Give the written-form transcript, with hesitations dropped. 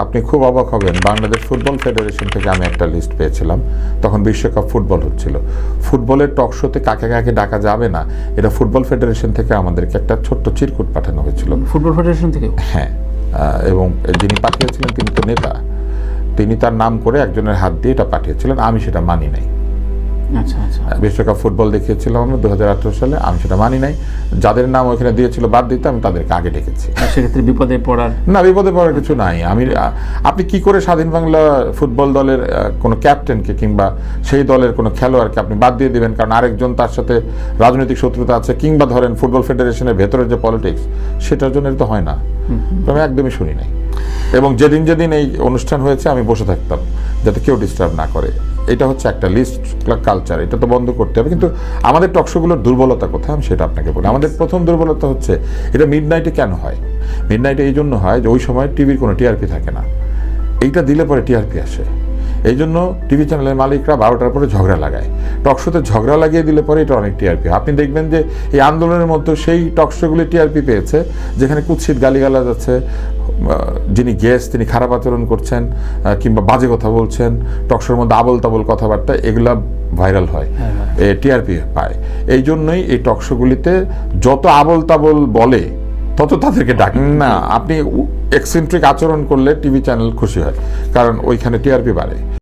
আপনি খুব অবাক হবেন, বাংলাদেশ ফুটবল ফেডারেশন থেকে আমি একটা লিস্ট পেয়েছিলাম, তখন বিশ্বকাপ ফুটবল হচ্ছিল। ফুটবলের টক শোতে কাকে কাকে ডাকা যাবে না, এটা ফুটবল ফেডারেশন থেকে আমাদেরকে একটা ছোট্ট চিরকুট পাঠানো হয়েছিল। ফুটবল ফেডারেশন থেকে? হ্যাঁ, এবং যিনি পাঠিয়েছিলেন তিনি তো নেতা, তিনি তার নাম করে একজনের হাত দিয়ে এটা পাঠিয়েছিলেন। আমি সেটা মানি নাই। আচ্ছা আচ্ছা। বিশ্বকাপ ফুটবল দেখিয়েছিলাম আমরা 2018 সালে, আমি সেটা মানি নাই। যাদের নাম ওইখানে দিয়েছিল বাদ দিতে আমি তাদেরকে আগে ডেকেছি। সেক্ষেত্রে বিপদে পড়ার না, বিপদে পড়ার কিছু নাই। আপনি কি করে স্বাধীন বাংলা ফুটবল দলের কোনো ক্যাপ্টেনকে কিংবা সেই দলের কোনো খেলোয়াড়কে আপনি বাদ দিয়ে দিবেন কারণ আরেকজন তার সাথে রাজনৈতিক শত্রুতা আছে, কিংবা ধরেন ফুটবল ফেডারেশনের ভেতরের যে পলিটিক্স, সেটার জন্য তো হয় না। আমি একদমই শুনি নাই। এবং যেদিন যেদিন এই অনুষ্ঠান হয়েছে আমি বসে থাকতাম যাতে কেউ ডিস্টার্ব না করে। এটা হচ্ছে একটা লিস্ট কালচার, এটা তো বন্ধ করতে হবে। কিন্তু আমাদের টকশোগুলোর দুর্বলতা কোথায় আমি সেটা আপনাকে বলি। আমাদের প্রথম দুর্বলতা হচ্ছে এটা মিডনাইটে কেন হয়। মিডনাইটে এই জন্য হয় যে ওই সময় টিভির কোনো টিআরপি থাকে না, এইটা দিলে পরে টিআরপি আসে। এই জন্য টিভি চ্যানেলের মালিকরা 12টার পরে ঝগড়া লাগায়। টকশোতে ঝগড়া লাগিয়ে দিলে পরে এটা অনেক টিআরপি। আপনি দেখবেন যে এই আন্দোলনের মধ্যে সেই টকশোগুলি টিআরপি পেয়েছে যেখানে কুৎসিত গালিগালাজ আছে, যিনি গেস্ট তিনি খারাপ আচরণ করছেন কিংবা বাজে কথা বলছেন, টকশোর মধ্যে আবল তাবল কথাবার্তা, এগুলা ভাইরাল হয়, টিআরপি পায়। এই জন্যই এই টকশোগুলিতে যত আবল তাবল বলে তত তাদেরকে ডাকেন না। আপনি এক্সেন্ট্রিক আচরণ করলে টিভি চ্যানেল খুশি হয়, কারণ ওইখানে টিআরপি বাড়ে।